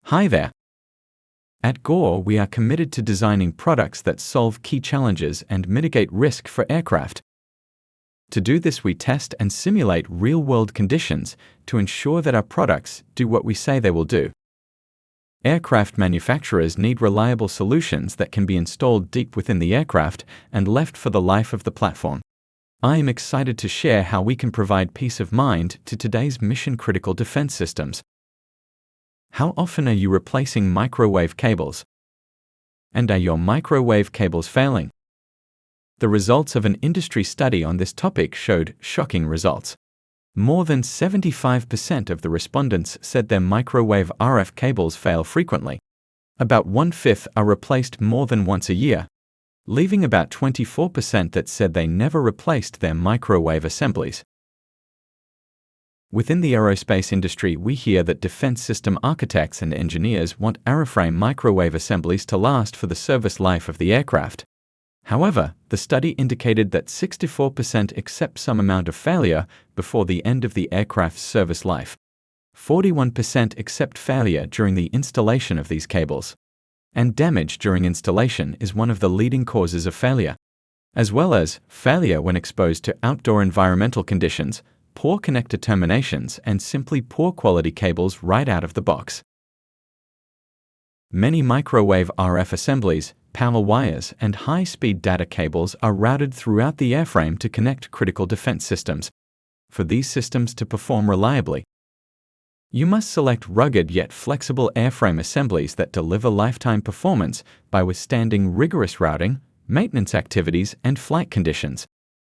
Hi there. At Gore, we are committed to designing products that solve key challenges and mitigate risk for aircraft. To do this, we test and simulate real-world conditions to ensure that our products do what we say they will do. Aircraft manufacturers need reliable solutions that can be installed deep within the aircraft and left for the life of the platform. I am excited to share how we can provide peace of mind to today's mission-critical defense systems. How often are you replacing microwave cables? And are your microwave cables failing? The results of an industry study on this topic showed shocking results. More than 75% of the respondents said their microwave RF cables fail frequently. About 1/5 are replaced more than once a year, leaving about 24% that said they never replaced their microwave assemblies. Within the aerospace industry, we hear that defense system architects and engineers want Airframe microwave assemblies to last for the service life of the aircraft. However, the study indicated that 64% accept some amount of failure before the end of the aircraft's service life. 41% accept failure during the installation of these cables. And damage during installation is one of the leading causes of failure, as well as failure when exposed to outdoor environmental conditions, poor connector terminations, and simply poor quality cables right out of the box. Many microwave RF assemblies, power wires, and high-speed data cables are routed throughout the airframe to connect critical defense systems. For these systems to perform reliably, you must select rugged yet flexible airframe assemblies that deliver lifetime performance by withstanding rigorous routing, maintenance activities, and flight conditions.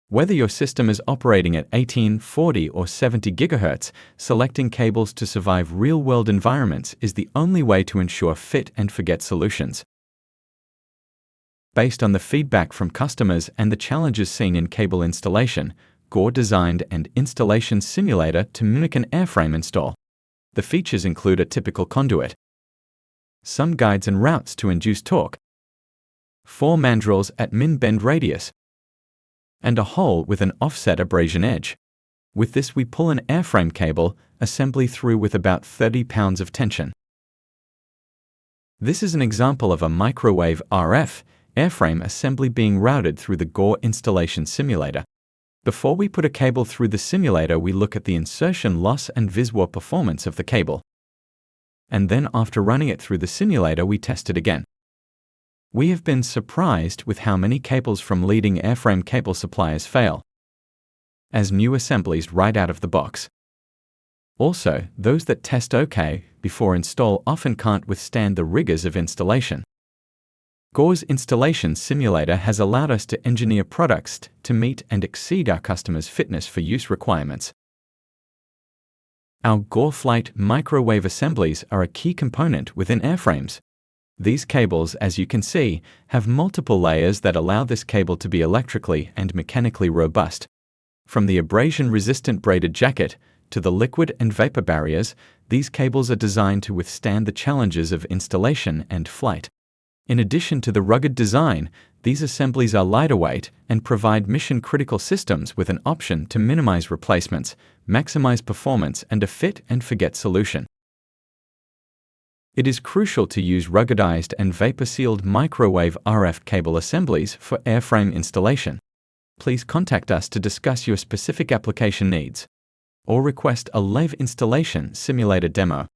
Whether your system is operating at 18, 40, or 70 GHz, selecting cables to survive real-world environments is the only way to ensure fit-and-forget solutions. Based on the feedback from customers and the challenges seen in cable installation, Gore designed an installation simulator to mimic an airframe install. The features include a typical conduit, some guides and routes to induce torque, 4 mandrels at min-bend radius, and a hole with an offset abrasion edge. With this, we pull an airframe cable assembly through with about 30 pounds of tension. This is an example of a microwave RF airframe assembly being routed through the Gore installation simulator. Before we put a cable through the simulator, we look at the insertion loss and visual performance of the cable. And then after running it through the simulator, we test it again. We have been surprised with how many cables from leading airframe cable suppliers fail as new assemblies right out of the box. Also, those that test okay before install often can't withstand the rigors of installation. Gore's installation simulator has allowed us to engineer products to meet and exceed our customers' fitness for use requirements. Our gore-flight microwave assemblies are a key component within airframes. These cables, as you can see, have multiple layers that allow this cable to be electrically and mechanically robust. From the abrasion-resistant braided jacket to the liquid and vapor barriers, these cables are designed to withstand the challenges of installation and flight. In addition to the rugged design, these assemblies are lighter weight and provide mission-critical systems with an option to minimize replacements, maximize performance, and a fit-and-forget solution. It is crucial to use ruggedized and vapor-sealed microwave RF cable assemblies for airframe installation. Please contact us to discuss your specific application needs or request a live installation simulator demo.